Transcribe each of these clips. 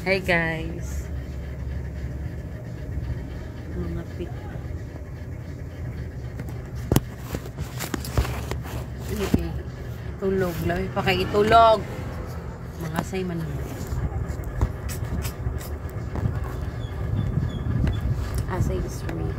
Hi guys. Mga pit. Sige. Tulog. Lawi pa kayo itulog. Mga say man naman. Asay is real.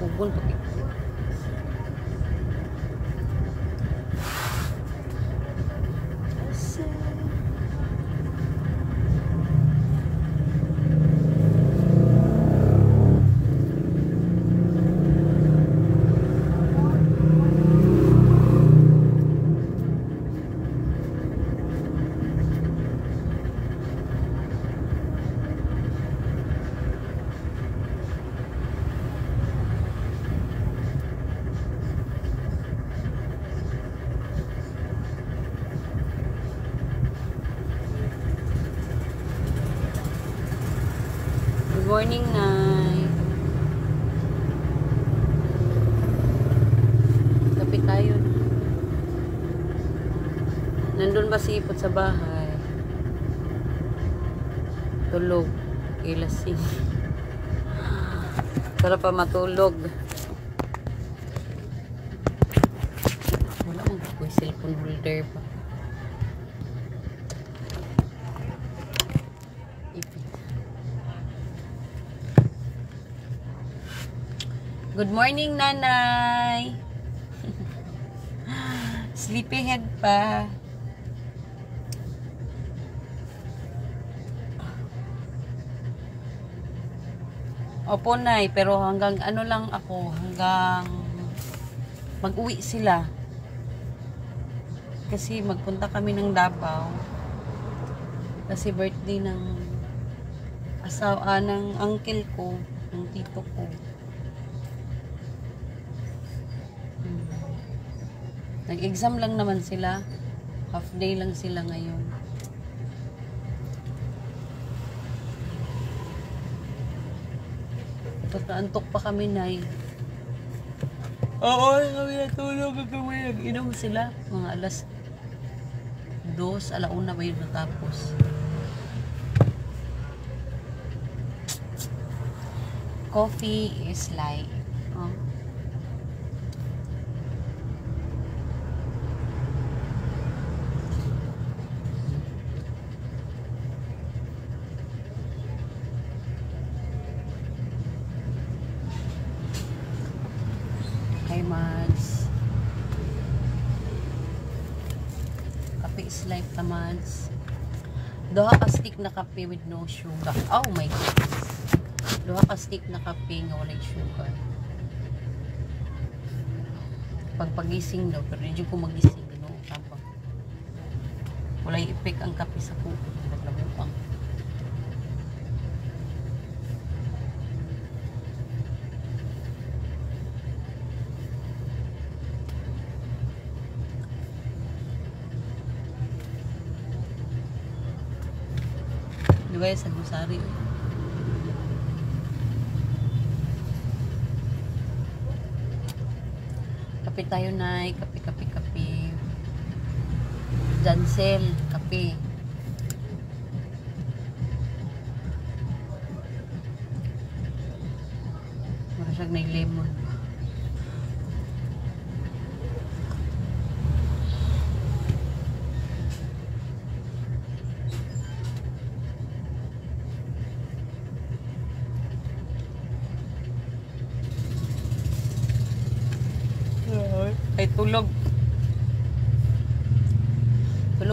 Pugol pakai. Good morning, Nay. Kapit tayo. Nandun ba si Ipot sa bahay? Tulog. Ilasing. Sarap pa matulog. Wala mong ako'y cellphone holder pa. Good morning, Nanay. Sleepyhead pa. Opo, Nay, pero hanggang ano lang ako, hanggang mag-uwi sila. Kasi magpunta kami ng Davao. Kasi birthday ng asawa ng uncle ko, ng tito ko. Nag-exam lang naman sila. Half day lang sila ngayon. Pagkaantok pa kami, Nay. Oo, kami natulog. Kami nag-inom sila. Mga alas 2, alauna ba yun natapos. Coffee is like Hi, Mads. Kape is life, Mads. Doha ka stick na kape with no sugar. Oh my goodness. Doha ka stick na kape nga walay sugar. Pagpagising daw, pero hindi ko magising. No? Tapos, walay epek ang kape sa kuko. Naglabupang. Diba sa gusari? Kape tayo, Nay. Kape. Jansel, kape. Mura siyang may lemon. Ay tulog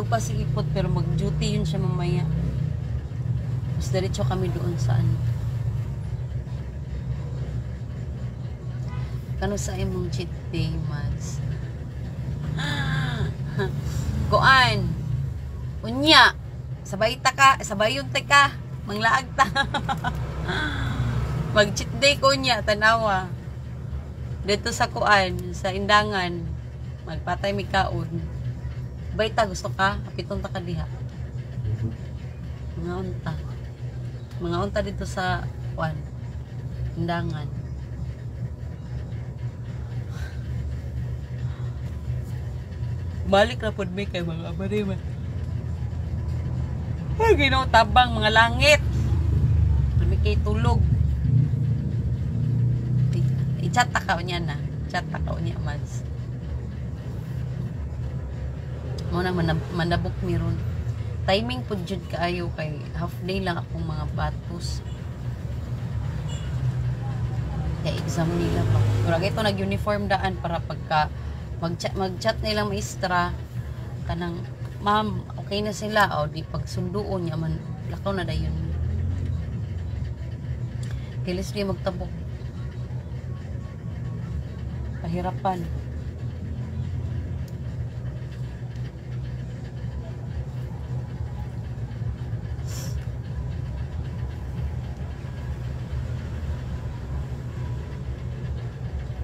pa si Ipot, pero mag duty yun siya mamaya. Mas diretso kami doon sa ano, kano sa imong cheat day, Mads. Kuan unya sabay yun ka manglaag ta. Mag cheat day ko niya tanawa. Dito sa kuan, sa Indangan, magpatay mi kaon. Bayta gusto ka? Apitong ta ka diha. Mga unta. Mga unta dito sa kuan, Indangan. Balik na pod mi kay mga abariman. Ay, Ginoo tabang mga langit. Kami kay tulog. I-chat ta ka niya na. Chat ta ka niya mas. Mo na manabok mi ron. Timing pud jud kaayo kay half day lang akong mga batos. Kaya exam nila pa. Pero ito nag-uniform daan para pagka mag-chat nilang maestra kanang ma'am okay na sila o di pagsunduon niya man lakaw na dayon kilis di magtabok pahirapan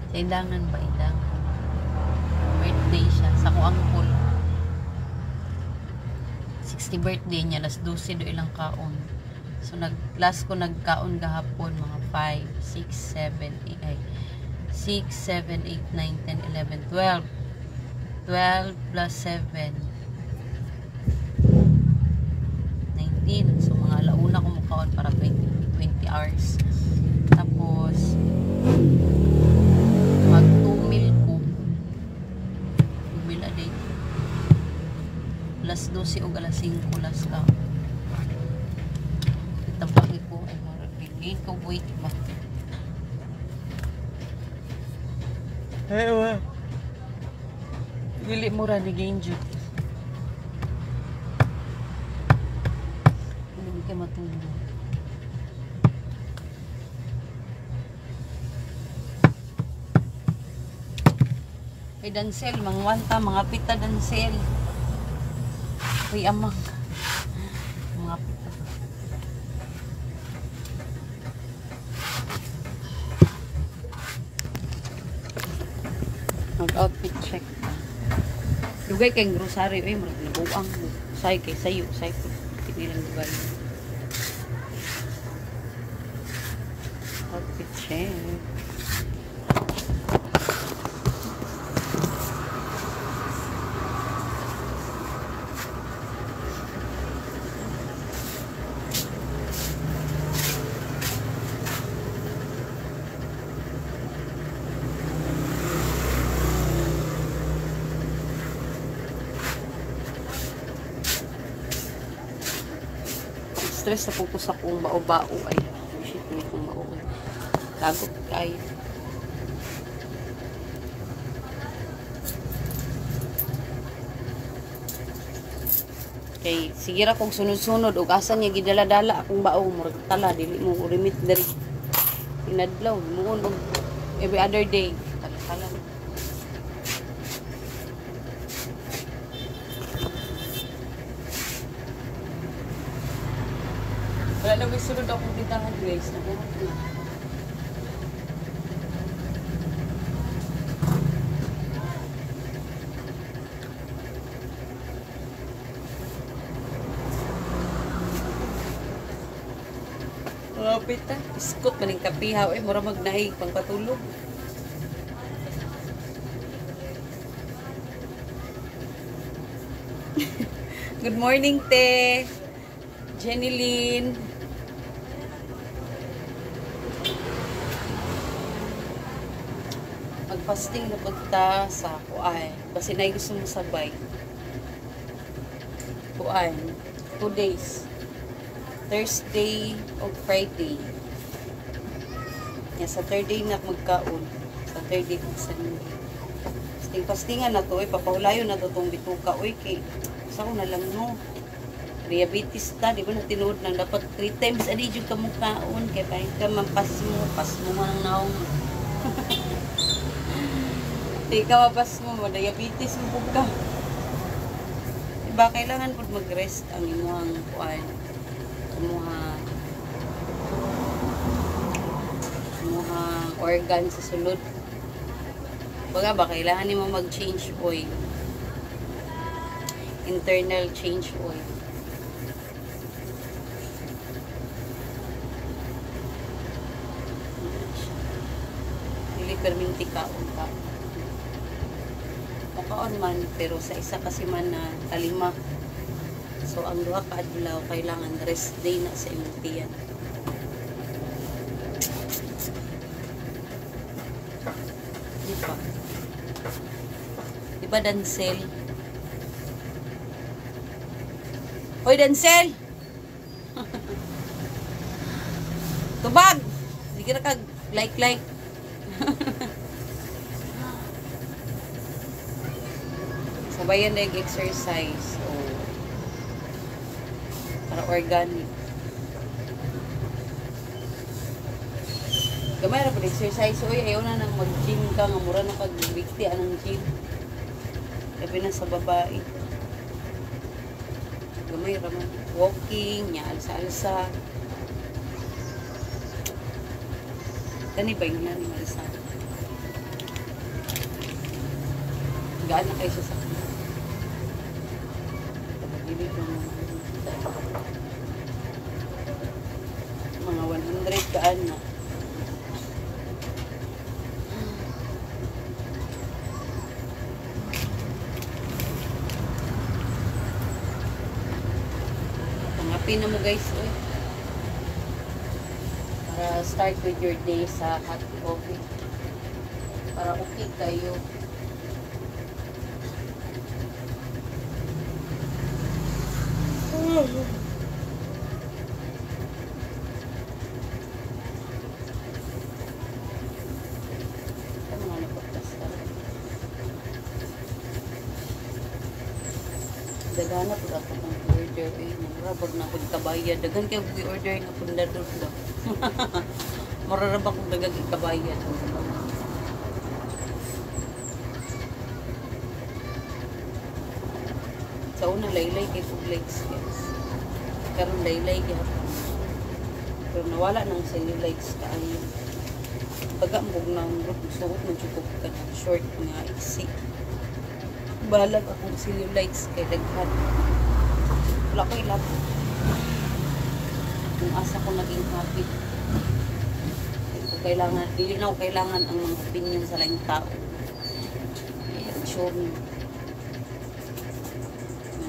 sa Indangan ba Indangan birthday siya sa ko angkol 60 birthday niya last 12 do ilang kaon so last ko nagkaon gahapon mga 5 6 7 8 6 7 8 9 10 11 12 plus 7 19 so mga alauna ko mukaon para 20 hours tapos mag 2 meal ko bila day alas 12 o alas 5 las ka itabagi ko ay maragligay ko wait ba ewa dili mo ra ni Genjut hindi ka matulog ay dansel mangwanta mga pita dansel uy amang mga pita mag outfit check dugay kay grocery uy murag libuang say kay sayo say kinilang dugay outfit check stress na po sa kong bao-bao ay shit na kong bao ay lagot kayo kay sige ra kong sunod-sunod ug asan niya gidala-dala akong bao murag tala dili mo remit diri inadlaw muon og every other day tala wala na may sunod akong bitangan guys. Lapit na. Iskot maning kapihaw. Mura magnaig pang patulog. Good morning, te. Jenny Lynn. Magfasting na punta sa kuan. Kasi na gusto mo sabay. Kuan. 2 days. Thursday o Friday. Yan, sa third day na magkaon. Sa third day kung saan. Fastingan na to. Papahulayo na to itong bituka. Uy, kay saan na lang no. Diabetes ta, di ba na tinuod nang dapat 3 times a day yung kamukhaon. Kaya pa ka mampas mo ang naong. Di ka mapas mo, diabetes mo ka. Diba, kailangan po mag-rest ang imuhang kuan. Imuhang organ sa sulod. Baga ba, kailangan mo mag-change oil. Internal change oil. Dili perminti kaon ka. Makaon man, pero sa isa kasi man na kalima. So, ang duha ka adlaw, kailangan rest day na sa imong tiyan. Diba? Diba, Dancel? Hoy, Dancel! Tubag! Sige na kag like. Sabayan na yung exercise. Oh. Para organic. Gamay na po exercise. Uy, ayaw na nang mag-gym ka. Nga mura na kag-bigti anong gym. Labi na sa babae. Gamay raman. Walking, nya alsa-alsa. Kani ba yung nani alsa? Gaan na kayo siya sa kanya. Pagpagilid ng mga 100 kaan na. Pangapin na mo guys, eh. Para start with your day sa hot coffee. Para okay kayo. Dagana po ako ng order eh. Marabag na ako kabayad. Dagan kayo order na po na doon daw. Mararabag kong dagang kabayad. Sa una laylay kay food legs guys. Karon laylay gihapon. Pero nawala nang cellulite kaayo. Baga mbog nang suot man jud ko kanang short nga iksi. Balag akong cellulite kay daghan. Wala ko ilap. Kung asa ko naging happy. Kailangan, dili na kailangan ang mga opinion sa laing tao. Ayan, sure nyo.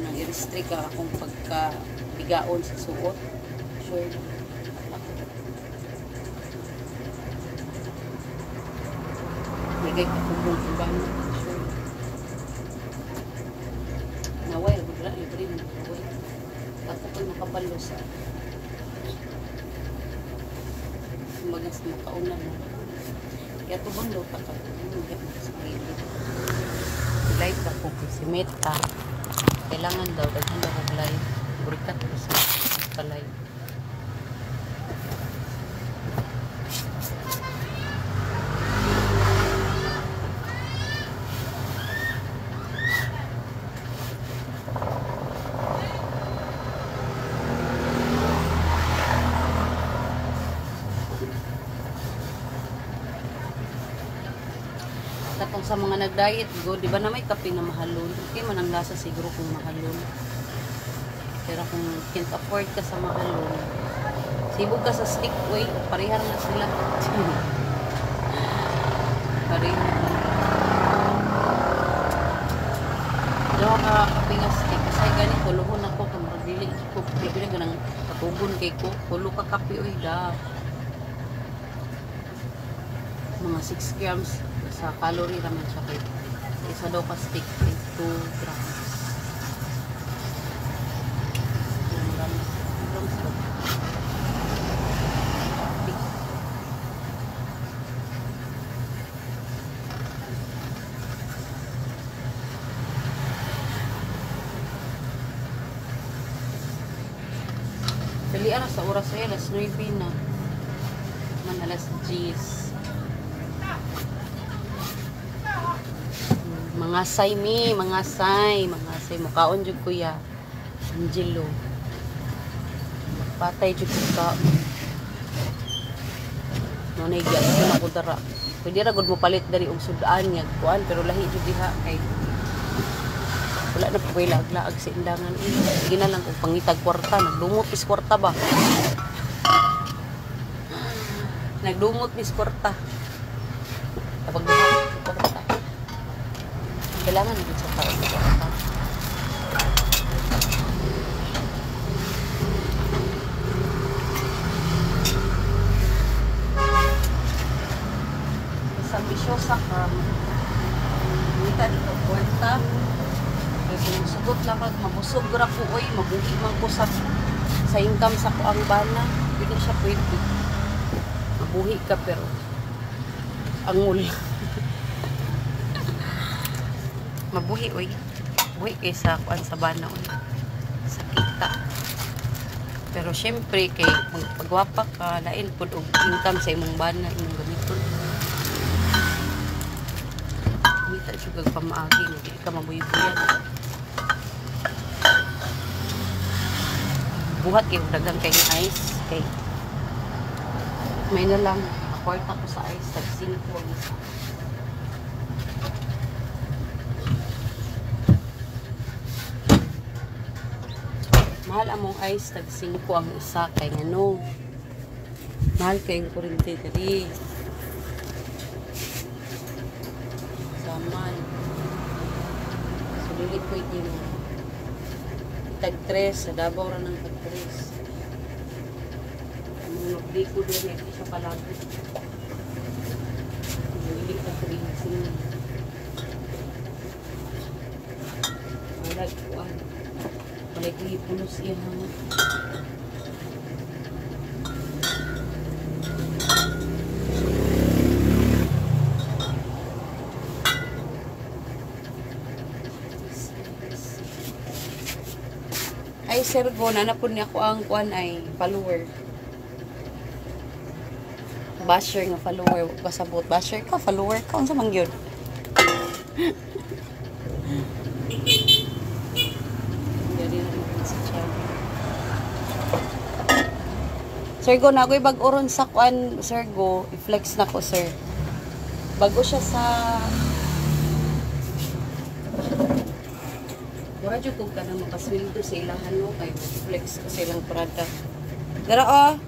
Nang i-restrict ka akong pagka-bigaon sa suot. Sure nyo. Bigay ka kung kung iba nyo. Sure nyo. Naway, wala, libre mo. Naway. Ako po'y makabalo sa magas makauna mo. Kaya tubang daw ka sa gilid. Live ako si Meta. Kailangan daw, daghan daw kong live. Burikat ko sa live. Katong sa mga nag-diet, go, di ba na may kape na mahalon? Okay man ang lasa siguro kung mahalon. Pero kung can't afford ka sa mahalon, sibog ka sa stick, wait, parihar na sila. Parihar na. Daw ka kape nga stick, kasi ganit, huluhon ako, kung magdili ko, bibili ka ng katugon kay ko, hulo ka kape, uy, da. Mga 6 grams sa calorie raman siya kay isa daw ka stick kay 2 grams. 2 grams. 2 grams daw. Dalian na sa oras ay alas 9 na. Man alas 10. Mga say mi, mga say mukaon jud kuya Angelo. Patay jud ko ka. Nanay gyud ako dara. Pwede ra gud mo palit dari og sudan nga kuan pero lahi jud diha kay wala na pagway laag sa indangan. Sige na lang kung pangitag kwarta, nagdumot is kwarta ba? Nagdumot is kwarta. Kapag dumot is kwarta. Kailangan din sa tao sa kwarta. Isang bisyosa ka. Kita dito, kwarta. Kung sugot lang pag mabusog ra ko oy mabuhi man ko sa income sa ko ang bana pwede siya pwede mabuhi ka pero angol mabuhi oy buhi kay sa kuan sa bana oy sa kita pero syempre kay pagwapa ka lain pud og income sa imong bana imong gamiton kita jud kag pamaagi di ka mabuhi-buyan. Buhat kayo dagang kay ice kay may na lang kwarta ko sa ice tag 5 ang isa mahal among ice tag 5 ang isa kay ngano mahal kay yung kurente diri saman so dili pwede mo tag 3 sa Davao ra ng tag 3 ang di ko din hindi siya palagi hindi ka kulisin wala kuan wala punos siya ay Sergo, nanapon niya ko ang kuan ay follower. Basher nga follower. Pasabot. Basher ka, follower ka. Ano sa mangyod? Sergo, nagoy bag-oron sa kuan, Sergo. I-flex na ko, sir. Bago siya sa wala dyan kung ka na makasweldo sa ilahan mo kay flex ko sa ilang product. Dara o,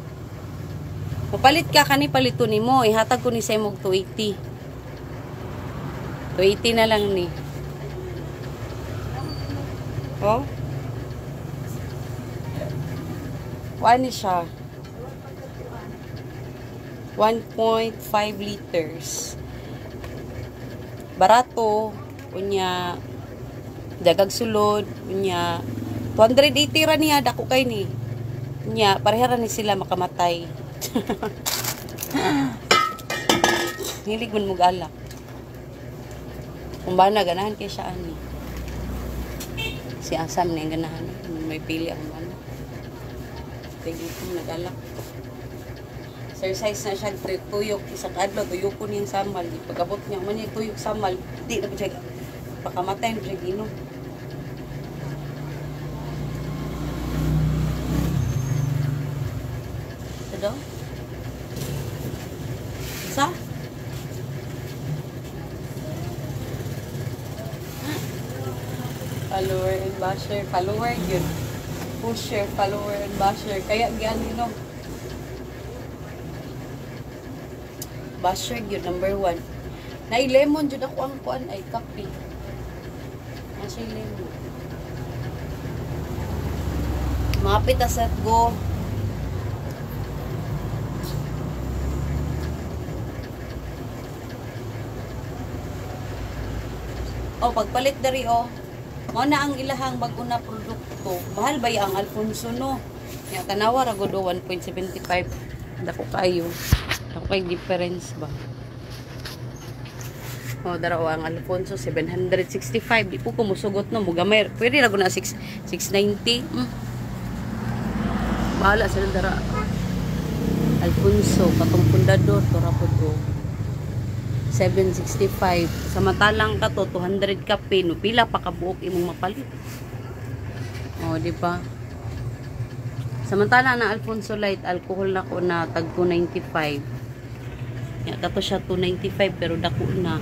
mapalit ka kani palito ni mo, ihatag ko ni sa imong 280. 280 na lang ni. O? Wani siya. 1.5 liters. Barato, unya dagag sulod unya 280 ra niya dako kay ni unya pareha ra ni sila makamatay hilig man mog alak kung ba na ganahan kay siya ani si Asam na yung ganahan may pili ang bana kay itong nag-alak exercise na siya tuyok isang adlaw tuyok ko niyang samal pagabot niya man yung tuyok samal di na po siya pakamatay na siya ginom daw? Sa? Follower and basher. Follower yun. Pusher, follower and basher. Kaya gyan yun, no? Basher yun, number 1. Nai-lemon yun ako ang kuan ay kape. Nasa lemon. Mga pitas at go. O, pagpalit dari o. Mo na ang ilahang bago na produkto. Mahal ba ang Alfonso no? Ya tanawa ra gud 1.75. Dako kayo. Dako kay difference ba? O dara o ang Alfonso 765. Di po ko musugot no mugamay. Pwede ra gud na 690. Bahala sa dara. Alfonso katong pundador to ra pud ko. 765 samantalang ka to 200 ka pin pila pa ka buok imong mapalit o di ba samantala na Alfonso Light alcohol na ko na tag 295 Ya kato siya 295 pero dako na.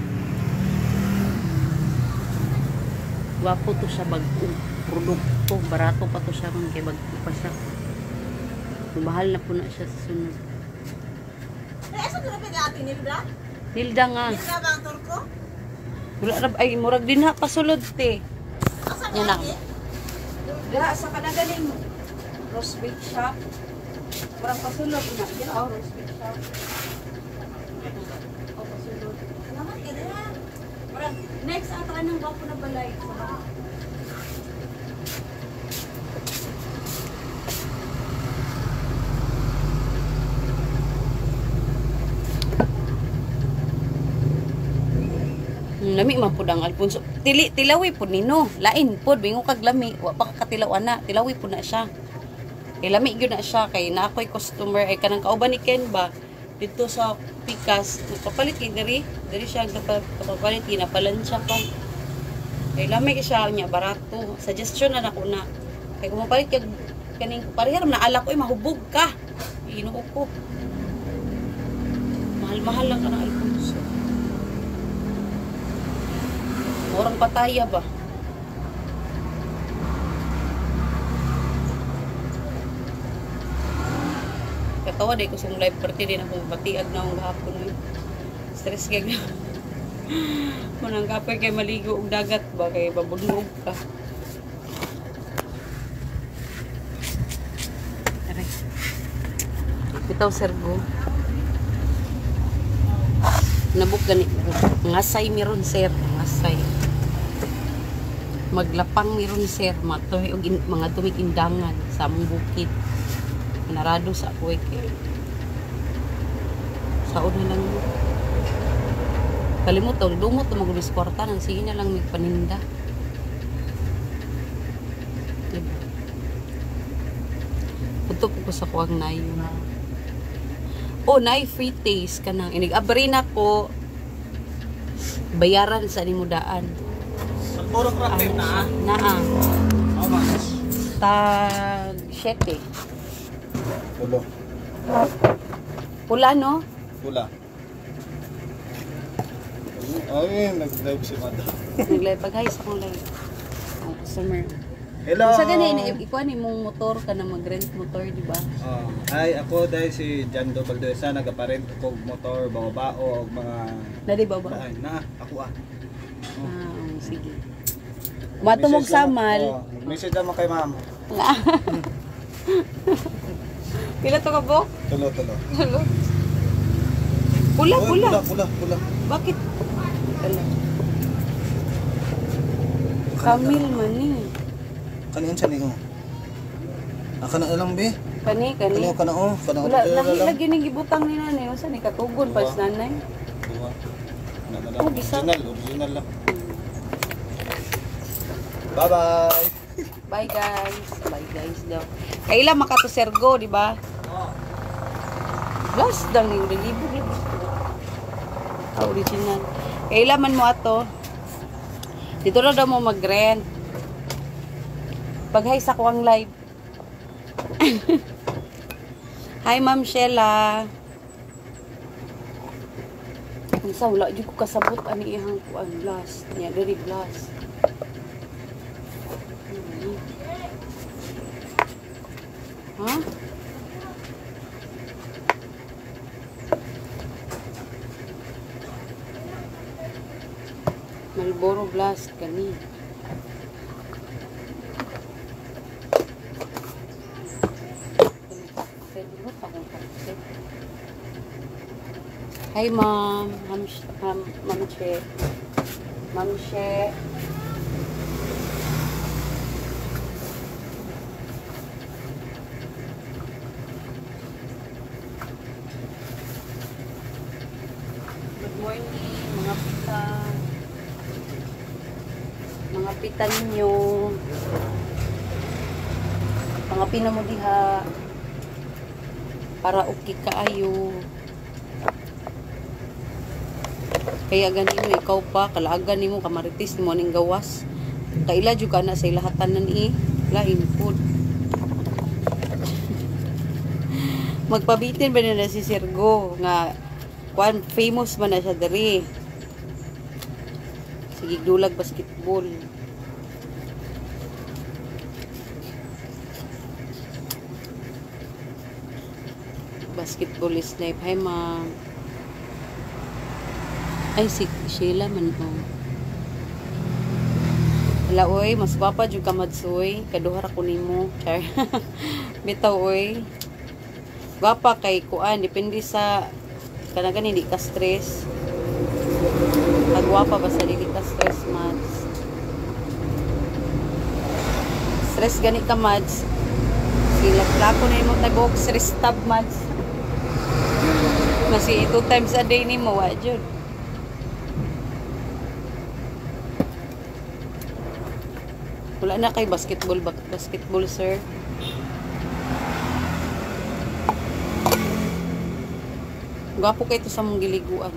Wapo to siya bag-o produkto, barato pa to siya kung kay bag-o pa siya. Mahal na po na siya sa sunod. Asa ko na pag-ati Nilda? Nilda nga. Nilda ba ang turko? Wala na ay murag din ha pasulod te. Asa Yan ba na. ati? Dira sa kanagaling roast beef shop. Murag pasulod na. Yan oh, roast beef shop. Oh, pasulod. Salamat ka na. Murag next ata nang bapo na balay. Lami man pud ang Alfonso. Tilawi pud nino. Lain pud bingo kag lami. Wa pa ka katilaw ana. Tilawi pud na siya. Kay lami gyud na siya kay na ako'y customer ay kanang kauban ni Ken ba dito sa Pikas. Nagpapalit kay diri siya nagpapalit ginapalansya pa. Kay lami kay siya nya barato. Suggestion na nako na. Kay kung mapalit kag kaning parehar na alak oy mahubog ka. Inuo ko. Mahal-mahal lang kanang Alfonso. Orang pataya ba? Katawa day ko sa live party din akong batiag na akong gahapon ngayon. Stress kay na. Munang kapoy kay maligo og dagat ba kay babudnog ka. Aray. Bitaw sergo. Nabuk gani ngasay miron sir, ngasay. Maglapang miron sir, matuhi og mga tumig indangan sa among bukid. Narado sa kuwek eh. Saon na lang. Kalimot daw, dumot na magulis kwarta nang sige na lang may paninda. Diba? Punto po ko sa kuwang na yun. Oh, na free taste ka nang inig-abri na ko bayaran sa nimudaan. Puro crafted na. Naa. How much? Tag 7. Tulo. Pula no? Pula. Ay, nag-live si Madam. Naglay pag-hay sa kong live. Ang customer. Hello. Sa ganin, ikuha ni mong motor ka na mag-rent motor, di ba? Oh, ay, ako dahil si Jando Baldoesa, nagaparent ko motor, bao o mga... Na di ba ba? Ay, na, ako Ah, sige. Matumog samal. Oh, message naman kay ma'am. Pila to ka bo? Tulo. Hello? Pula. Pula. Bakit? Hello. Kamil man ni. Kanin sa ningo. Kana na lang be. Kani. Kana Wala, lagi nang gibutang ni nanay. Masa ni katugon pa sa nanay? Diba? Oh, bisa. Original lang. Bye-bye. Bye guys daw. Kailan makato sergo, di ba? Last dang yung deliver. Original. Kailan man mo ato? Dito na daw mo mag-rent. Pag-hi sa kuwang live. Hi Ma'am Sheila. Ang sa wala jud ko kasabot ani ihang kuan blast. Nya diri blast. Ha? Marlboro Blast kani. Hi ma'am, Ma'am She. Good morning, mga pita. Mga pita ninyo. Mga pina mo diha. Para okay kaayo. Kaya ganito ikaw pa, kalaagan nimo kamaritis nimo ning gawas. Kaila jud kana sa ilahatan nan lain food. Magpabitin ba na si Sergo nga kuan famous man na siya diri. Sige dulag basketball. Basketballist na hi ma'am. Ay si Sheila man oh. Wala oy, mas gwapa jud ka madsoy, kaduha ra ko nimo. Char. Bitaw oy. Gwapa kay kuan depende sa kanang gani di ka stress. Magwapa basta di ka stress mads. Stress gani ka mads. Sila plako na imo tagok stress tab mads. Kasi 2 times a day nimo wa jud. Wala na kay basketball sir. Gwapo kay ito sa mong giliguan.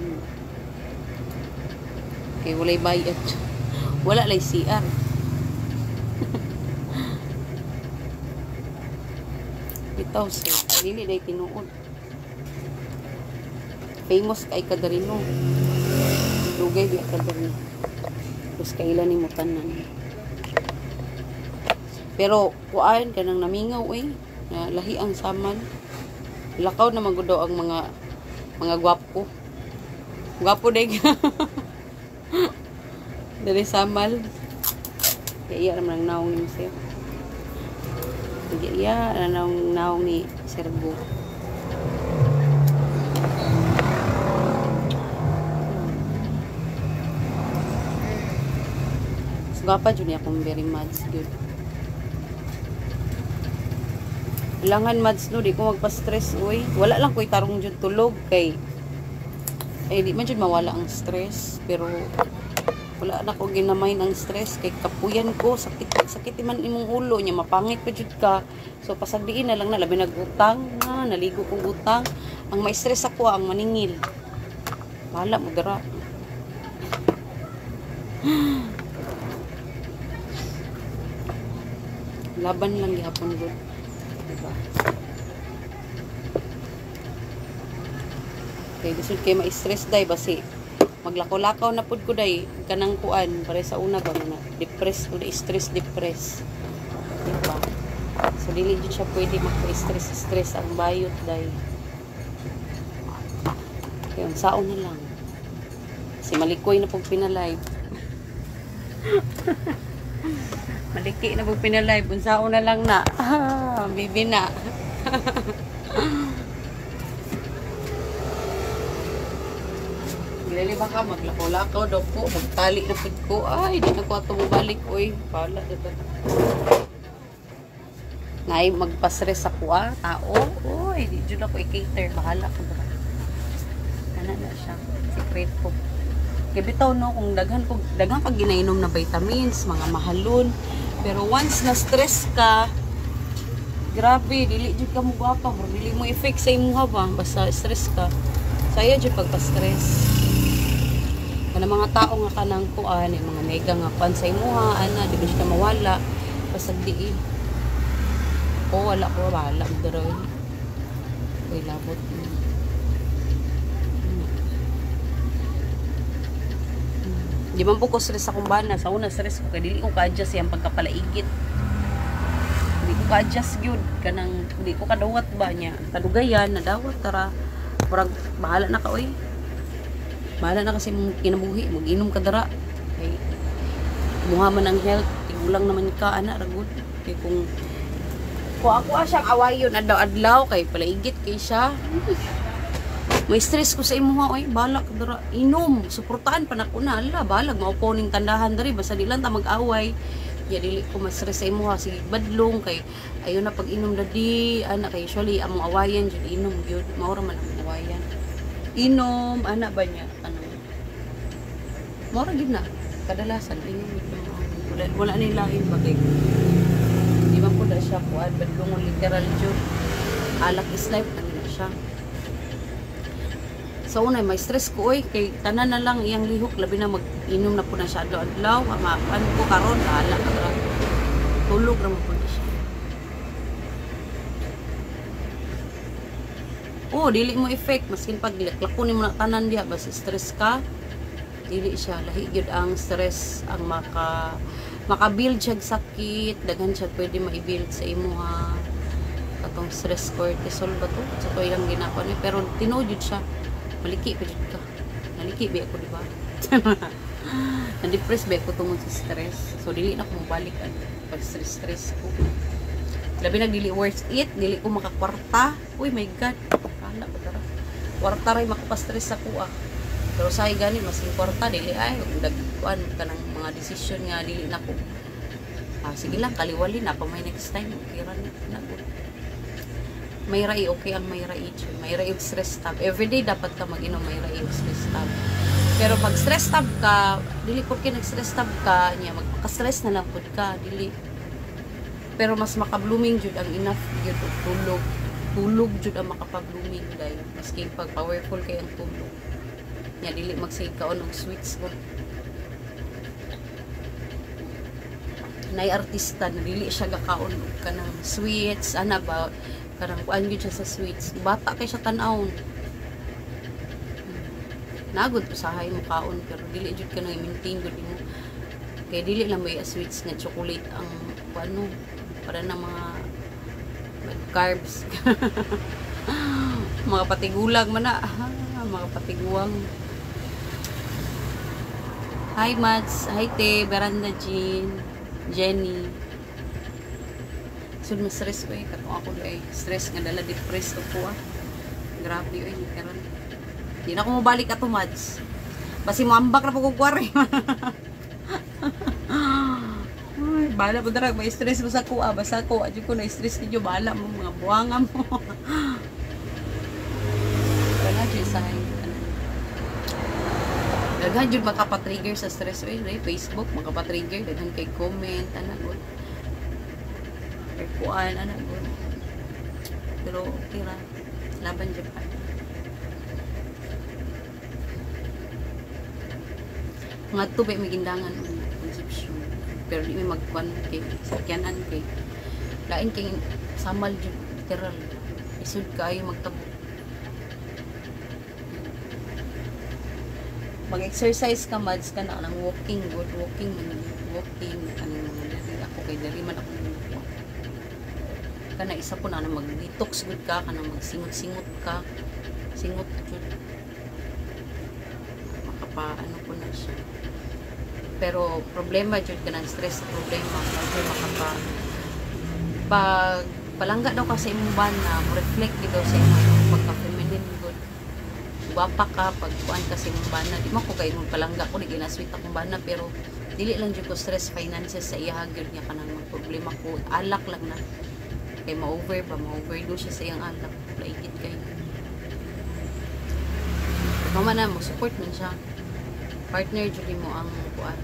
Okay, walay bayad. Wala lay CR. Bitaw sir, dili day tinuod. Famous kay kadarino. Dugay di kadarino. Tapos kailan ni mo tanan. Pero kuan kanang namingaw na lahi ang saman. Lakaw na magudaw ang mga gwapo. Gwapo day. Dali samal. Iya naman ang naong ni Sir. Iya naong ni Sergo. Gwapa jud niya akong very much good. Langan mads no, di ko magpa-stress oy. Wala lang ko'y tarong jud tulog kay di man jud mawala ang stress, pero wala na ko ginamain ang stress kay kapuyan ko, sakit man imong ulo nya, mapangit pa jud ka. So pasagdiin na lang na labi nagutang na, naligo kong utang. Ang may stress ako ang maningil. Wala mo dira. Laban lang gihapon gud. Diba? Okay, gusto kay ma-stress day basi maglakaw-lakaw na pud ko day kanang kuan pare sa una ba na depress o stress depress. Diba? So dili jud siya pwede magpa-stress ang bayot day. Kaya saon na lang. Si malikoy na pug pinalive. Maliki na pag pinalive. Unsaon na lang na. Bibi na. Gilaliba ka, maglakaw-lakaw daw po. Magtali na pud ko. Ay, di na ko ato balik. Uy, pala. Nay, magpa-stress ako tao. Uy, di dyan ako i-cater. Bahala ko ba. Ano na siya. Secret ko. Kaya bitaw no, kung daghan pag ginainom na vitamins, mga mahalon. Pero once na stress ka, grabe, dili jud ka mo gwapa, dili mo effect sa imuha ba, basta stress ka. Saya jud pagpa-stress. Kana mga tao nga kanang kuan, mga mega nga pan sa imuha, ana, di ba siya mawala, basta diin. O wala ko, wala mo daroy. Uy, labot mo. Di man po ko stress akong bana. Sa una stress ko kay dili ko ka-adjust yang pagkapalaigit. Dili ko ka-adjust gyud kanang di ko kadawat ba nya. Kadugayan nadawat tara. Murag bahala na ka oy. Bahala na kasi mong kinabuhi, mag-inom ka dara. Kay muha man ang health, tigulang naman ka ana ra gud. Kay kung ako siyang awayon adlaw-adlaw kay palaigit kay siya. May stress ko sa imuha oy, balak dara inom, suportahan pa nako na ala, balag maupo ning tandahan diri basta di lang ta mag-away. Ya dili ko ma-stress sa imuha sige badlong kay ayo na pag inom dadi, ana kay usually among awayan jud inom gyud, mao ra man ang awayan. Inom ana ba niya ano. Mao ra gid na kadalasan inom wala ni lain ba kay di man po na siya kuan badlong literal jud. Alak is life ano na siya. So unay may stress ko oy kay tanan na lang iyang lihok labi na mag-inom na po na siya adlaw ano ko karon ala ka tulog ra mo po siya. Oo, dili mo effect maskin pag laklako nimo na tanan diha basta stress ka. Dili siya lahi gyud ang stress ang maka-build siya og sakit, daghan siya pwede ma-build sa imo ha. Katong stress cortisol ba to? Sa to yung ginako ni pero tinuod jud siya. Maliki pa jud ka. Maliki ba ako, di ba? Na-depress ba ako tungod sa stress. So, dili na ako mabalik pag stress ko. Labi na dili worth it. Dili ko makakwarta. Uy, my God. Kala ba tara? Kwarta rin makapastress ako Pero sahi gani, mas yung kwarta. Dili ay, dagkuan ka ng mga desisyon nga. Dili na ko. Sige lang, kaliwali na. Pa may next time. Okay rin na. May rai, okay ang may rai. May rai yung stress tab. Everyday dapat ka mag-inom may rai yung stress tab. Pero pag stress tab ka, dili porque nag-stress tab ka, niya magpaka-stress na lang pud ka, dili. Pero mas maka-blooming jud ang enough jud og tulog. Tulog jud ang makapag-blooming dai. Maski pag powerful kay ang tulog. Nya dili magsig kaon og sweets ko. Nay artista na dili siya gakaon og kanang sweets, ana ba karang kuan gyud siya sa sweets. Bata kay siya tan-awon. Nagod usahay mo kaon pero dili jud ka nang i-maintain gud mo. Kay dili lang may sweets nga chocolate ang ano para na mga carbs. Mga patigulang man na. Mga patiguang. Hi Mads, hi Te, Veranda Jean, Jenny. Sud mas stress ko katong ako ay stress nga dala depressed ko Grabe oy karon. Di na ako mabalik ato Mads. Basi mo ambak na pag kuwari. Ay, bala po dara may stress mo sa kuha basta ko adyo ko na stress ninyo bala mo mga buwanga mo. Kana jud sa daghan jud makapatrigger sa stress oy Facebook makapatrigger daghan kay comment ana gud. Kuan ana gud. Pero okay ra. Laban jud pa. Mga tubig may gindangan conception. Pero di may magkuan kay sakyanan kay lain kay samal jud literal. Isud kaayo magtabo. Mag-exercise ka Mads ka na nang walking good walking ano mga ako kay dali man ako kana isa po na mag-detox good ka kana magsingot-singot ka singot jud makapa ano po na siya pero problema jud ka ng stress problema kasi makapa pag palangga daw kasi imong bana mo reflect daw sa imong pagka-feminine good guwapa ka pag kuan kasi imong bana di man ko kay imong palangga ko di ginasweet akong bana pero dili lang jud ko stress finances sa iya gyud nga kanang problema ko alak lang na kay ma-overdo siya sa iyang alak laigit kay mama na mo support man siya partner jud mo ang kuan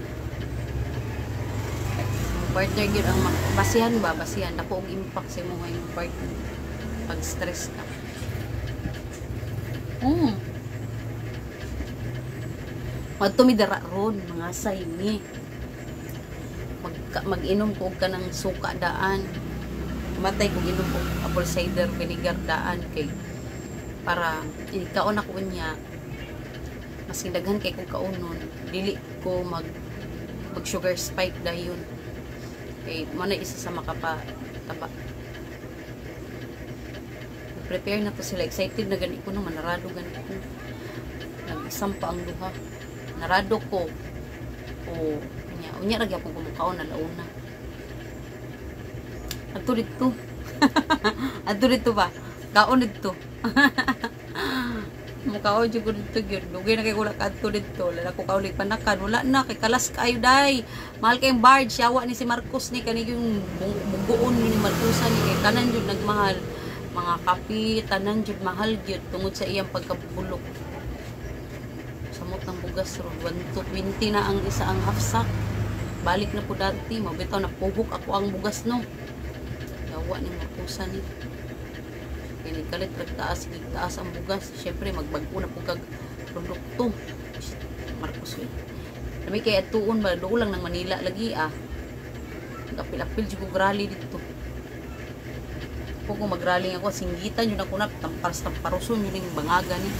partner gyud ang basihan dako og impact sa imong ngayong partner pag stress ka Madto mi dara ron mga sayni mag-inom ko og kanang suka daan matay kung inom ko apple cider vinegar daan kay para kaon ako niya mas daghan kay kung kaunon dili ko mag sugar spike dayon kay man isa sa makapataba prepare na to sila excited na gani ko no manarado gani ko nag-isam pa ang duha narado ko unya ra gyapon ko mukaon na launa Adto dito. Adto dito ba? Kaon dito. Mukaon jud ko dito gyud. Dugay na kay wala ka adto dito. Lala ko kaulig panakan. Wala na kay kalas kayo day. Mahal kay barge. Yawa ni si Marcos ni kani yung bugoon ni Marcosa ni kay tanan jud nagmahal. Mga kapi tanan jud mahal gyud tungod sa iyang pagkabulok. Samot ng bugas ro 120 na ang isa ang half sack. Balik na po dati. Mabitaw na pubok ako ang bugas no. Yawa ni Marcosa ni kaya kalit taas ang bugas syempre magbago na po kag produkto Marcos Dami kaya tuon ba doon lang ng Manila lagi kapil-apil jud ko rally dito Ako kung magraling ako, singgitan yun ako na, tamparuson yun yung bangaga ni.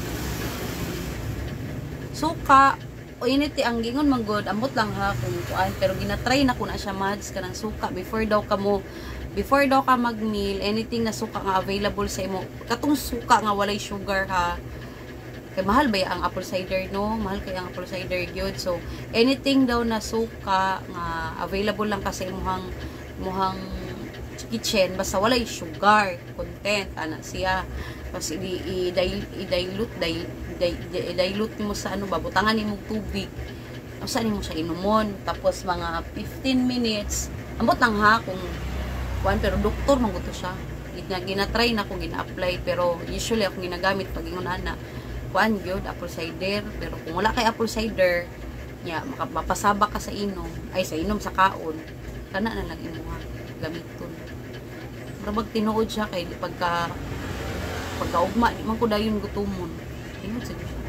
Suka, o initi ang gingon manggod, ambot lang ha, kung kuan, pero ginatry na ko na siya mads ka ng suka, before daw ka mag-meal, anything na suka nga available sa imo, katong suka nga walay sugar ha, kay mahal ba ang apple cider no? Mahal kay ang apple cider gyud. So anything daw na suka nga available lang kasi imuhang kitchen basta walay sugar content ana siya. Tapos i-dilute mo sa ano ba, butangan nimo tubig. Usa nimo siya inumon. Tapos mga 15 minutes. Ambot lang ha kung kuan, pero doktor man gusto siya. Ginatry na ko, gina-apply, pero usually ako ginagamit pag ingon ana kuan gyud apple cider. Pero kung wala kay apple cider nya mapasaba ka sa inom sa kaon kana na lang imuha gamiton. Murag tinuod siya kay pagkaugma di man ko dayon gutumon. Tinuod sa siya.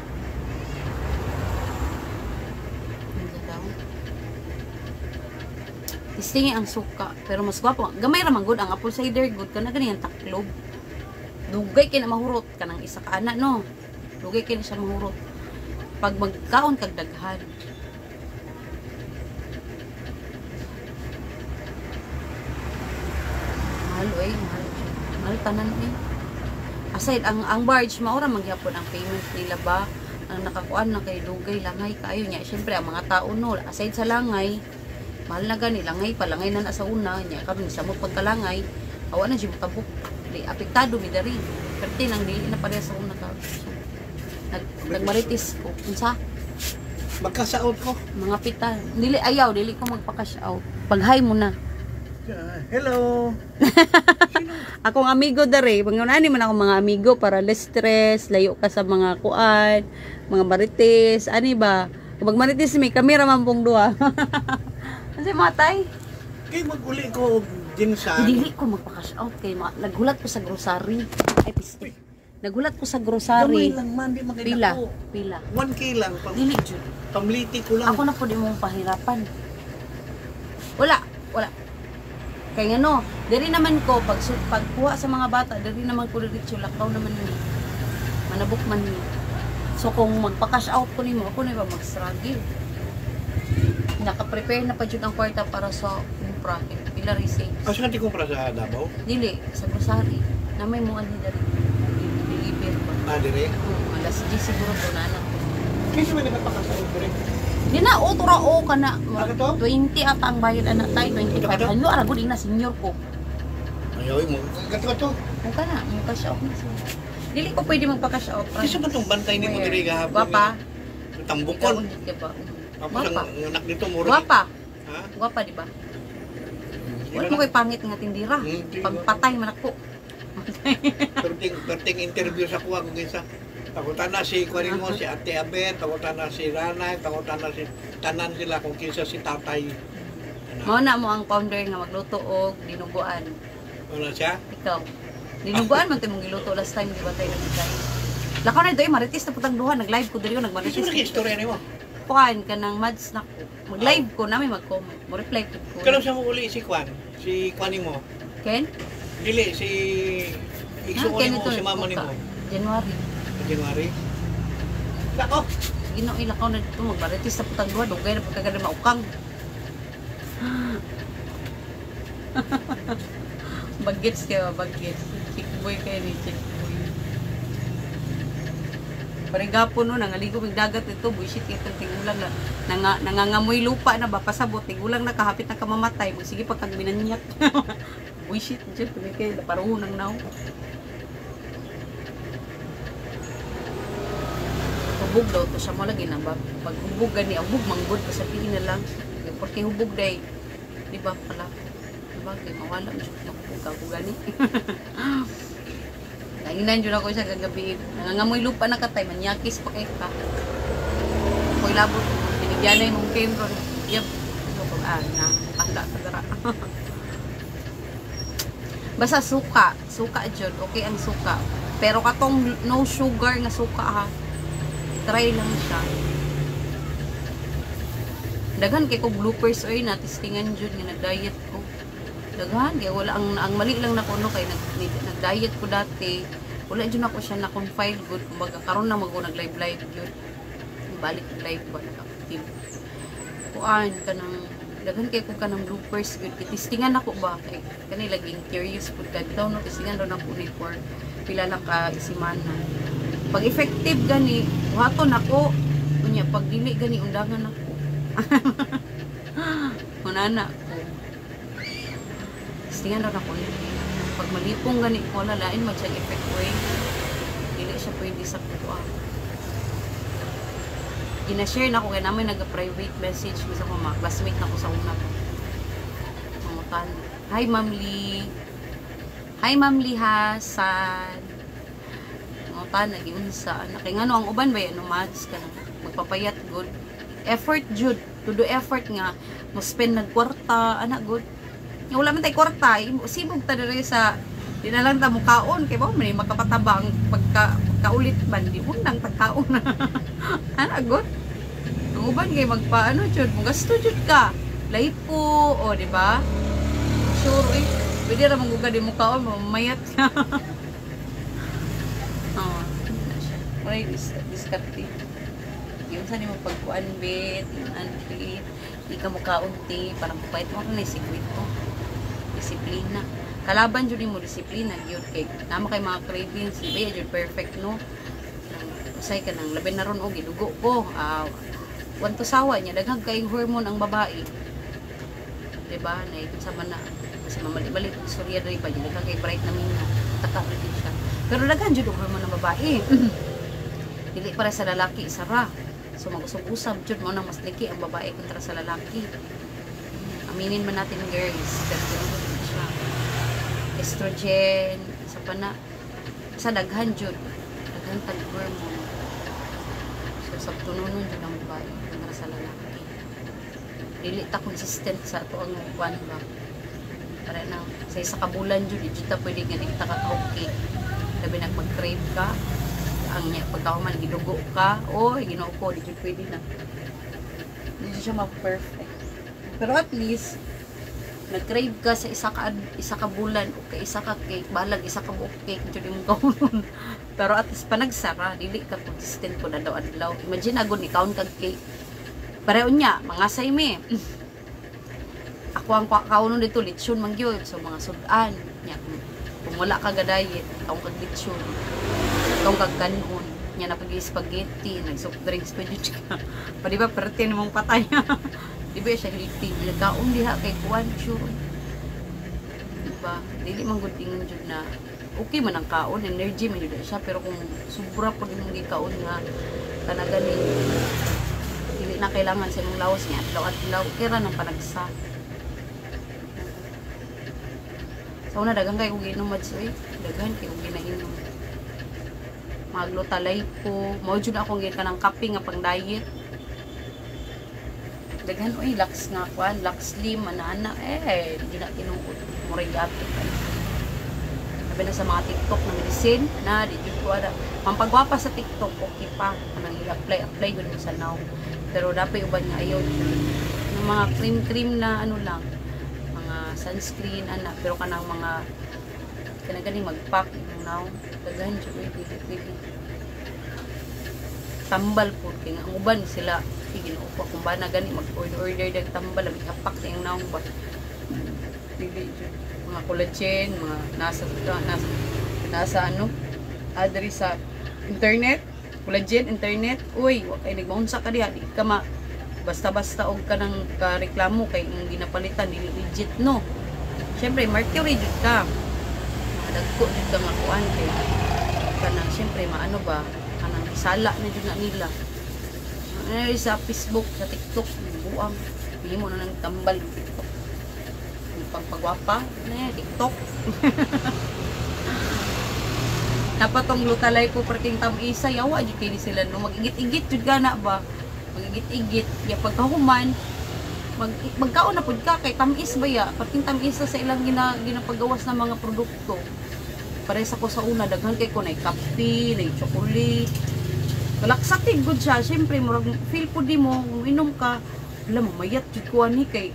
Istingi ang suka, pero mas gwapo. Gamay ra man gud ang apple cider good kana ganyan taklob. Dugay kay na mahurot kanang isa ka ana no. Dugay kay na siya mahurot. Pag magkaon kag daghan. Mahal tanan eh. Aside ang barge maura mangyapon ang payment nila ba ang nakakuan na kay dugay langay kaayo niya. Syempre ang mga tao no, aside sa langay mahal na gani langay palangay na sa una nya karon sa mo pagkalangay awa na jud tabok di apektado mi dari perti nang dili na pareha sa una ka nagmaritis ko unsa Magka-shout ko. mga pita dili ko magpa-cash out pag-hi mo na. Hello. Akong amigo dari pangunani man ako mga amigo para less stress layo ka sa mga kuan mga marites ani ba kung magmarites may kamera man pong duha. Kasi matay. Kay mag-uli ko ginsan. Dili ko magpa-cash out kay naghulat ko sa grocery. Ay piste. Naghulat ko sa grocery. Gamay lang man di maganda Pila. ko. Pila. 1K lang pang Dili jud. pamliti ko lang. Ako na po di mong pahirapan. Wala. Kaya no, diri naman ko pagkuha sa mga bata, diri naman ko diretso lakaw naman ni. Manabok man ni. So kung magpa-cash out ko nimo, ako na ba mag-struggle. Naka-prepare na pa jud ang kwarta para sa kumpra. Pila receipt. Asa ka ti kumpra sa Davao? Dili sa grocery. Na may mo ani diri. Deliver ba. Dire. Alas 10 siguro to na anak ko. Kasi man nagpapakasaw dire. Di na otora o kana Ano to? 20 ata ang bayad anak tay 25. Ano ara gud na senior ko. Ayaw mo. Kato. O kana mo cash out na siya. Dili ko pwede magpa-cash out. Kasi ba tong bantay ni mo dire gahapon? Gwapa. Tambukon. Diba? Tapos ang anak nito mura. Gwapa. Ha? Gwapa di ba? Wala mo koy pangit nga tindira. Pagpatay man ako. Perting interview sa kuha kung isa. Takutan na si Kuwarin mo, si Ate Abet, takutan na si Ranay, takutan na si Tanan sila kung kinsa si Tatay. Mao na mo ang founder nga magluto og dinuguan. Wala siya? Ikaw. Dinuguan man tayo mong giluto last time di ba tayo nag-live. Lakaw na doy marites na putang duha nag-live ko diri nagmarites. Kasi mo istorya ni mo. Kuan kanang mads na ko. Mag-live ko na may mag-comment. Mo reply ko. Kano sa mo uli si Kwan? Si Kwaning mo? Ken? Dili, si Igsuon mo, si mama ni mo. January. January. Nako! Gino ilakaw na dito magbaritis sa putang duha dugay na pagkagada maukang. Bagets kaya bagets. Chick boy kaya ni chick boy. Parigapo no nangaligo mig dagat ito buisit kay tigulang na nangangamoy lupa na ba pasabot tigulang na kahapit na kamamatay mo sige pagkag binanyak. Buisit jud kay parunang naw. Hubog daw to siya mo lagi na ba pag hubog gani hubog manggod pa sa tiin na lang porque hubog day di ba pala di ba kay mawala mo siya ko gani. Nanginan dyan ako siya gagabi. Nangangamoy lupa na katay. Manyakis pa kay ka. Ako'y labot. Binigyan na yung mong game ron. Yep. Anda sa dara. Basta suka. Suka dyan. Okay ang suka. Pero katong no sugar nga suka ha. Try lang siya. Daghan kay ko bloopers oy na testingan dyan nga nag-diet ko. Daghan kay wala ang mali lang na ko no kay nag-diet ko dati. Wala jud ako siya na confine good kumbaga karon na mago nag live jud. Balik live ba active. Kuan kanang daghan kay ko kanang bloopers good testingan ako ba kay kani laging curious pud kadto no testingan ron ako ni for pila lang ka semana. Pag effective gani buhaton ako unya pag dili gani undangan ako. Unana ko. Testingan ron ako ni pag malipong gani ko lain man siya effect way dili siya pwede sa kuha gina-share na ko kaya namin nag-private message sa mga classmate na ko sa una ko mangutan hi Ma'am Lee Hasan mangutan nagiunsa kay ngano ang uban ba yan mads ka na magpapayat good effort jud to do effort nga mo spend nagkwarta ana good wala man tay kwarta sibog ta diri sa di na lang ta mukaon kay ba man makapatabang pagkaulit ban di unang tagkaon ana good ang uban kay magpaano jud mo gasto jud ka lay po o di ba sure pwede ra manguga di mukaon mamayat ka right discarte yung sa ni mo pagkuan bit yung anti di ka mukaunti parang pupait mo na secret mo disiplina kalaban jud mo disiplina gyud kay nama kay mga cravings di ba jud perfect no usay ka nang labi na ron og gidugo ko wanto sawa niya daghang kay hormone ang babae di ba na sa mana kasi mamali-balik surya diri pa daghang kay bright na mina taka rin siya pero daghang jud hormone ng babae dili para sa lalaki isara so mag-usab-usab jud mo nang mas liki ang babae kontra sa lalaki aminin man natin girls pero siya estrogen sa pana sa daghan jud daghan tag hormone so sa tununon jud ang babae kontra sa lalaki dili ta consistent sa ato ang kuan ba para na sa isa ka bulan jud di ta pwede nga di ta ka okay labi nagpag-crave ka ang niya pagkahuman gidugo ka oy Ginoo ko di jud pwede na di siya ma-perfect pero at least nag-crave ka sa isa ka bulan o kay isa ka cake balag isa ka buok cake jud imong kaunon pero at least pa nagsara dili ka consistent ko na daw adlaw imagine agud ni kaon kag cake pareho niya mga sayme ako ang kaunon dito lechon man gyud so mga sudan nya kung wala ka ga diet kaon kag lechon kaon kag kanon nya na pag spaghetti nag soft drinks pa jud ka pa di ba perte nimong patay di ba siya healthy kaon diha kay kuan sure di ba dili man gud ingon jud na okay man ang kaon energy man jud siya pero kung sobra pud imong gikaon nga kana gani dili na kailangan sa imong lawas niya adlaw kira nang panagsa sa una daghang kay og inom madsoy daghan kay og ginainom maglutalay ko mao jud akong gid kanang kape nga pang diet daghan oy lax nga kuan lax slim ana di na tinuod mo ray gabi sabi na sa mga TikTok na medicine na di jud ko ada pampagwapa sa TikTok okay pa kanang apply gud mo sa now pero dapat uban nga ayaw yung mga cream na ano lang mga sunscreen ana pero kanang mga kanang mag-pack yung now daghan jud pwede tambal po kay ang uban sila Ginoo ko kung ba na gani mag-order dag tambal labi kapak sa yung naong ba dili mga collagen mga nasa ano adri sa internet collagen internet uy wa kay nagmaunsa ka diha di ka basta-basta og kanang reklamo kay ang ginapalitan dili legit no syempre mercury jud ka dagko jud ka nga kuan kay kanang syempre maano ba kanang sala na jud na nila sa Facebook, sa TikTok, buang. Hindi mo na nang tambal yung TikTok. Yung pagpagwapa, TikTok. Napatong lutalay ko perting tam-isa, yawa, dyan kayo sila, no? Mag-igit-igit, dyan ka na ba? Mag-igit-igit. Ya, pagkahuman, magkaon na po ka, kay tam-is ba ya? Perting tam-isa sa ilang ginapagawas ng mga produkto. Pares ako sa una, daghan kay ko, na kape, na chocolate, malaksatig good siya, syempre murag feel po di mo kung inom ka, wala mamayat jud ko ani kay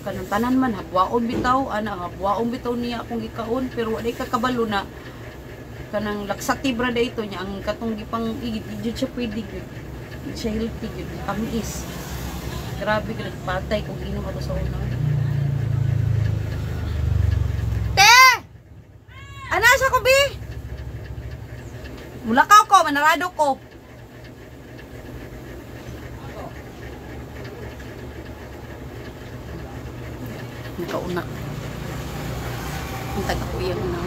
kanang tanan man habwaon bitaw habwaon bitaw niya akong gikaon pero wala kakabalo na kanang laksatibo ra ito niya ang katong gipang igid siya pwede gud siya healthy gud tamis grabe gud patay kung inom ako sa una te ana sa ko bi mulakaw ko manarado ko nakaunak ang taga-kuyang na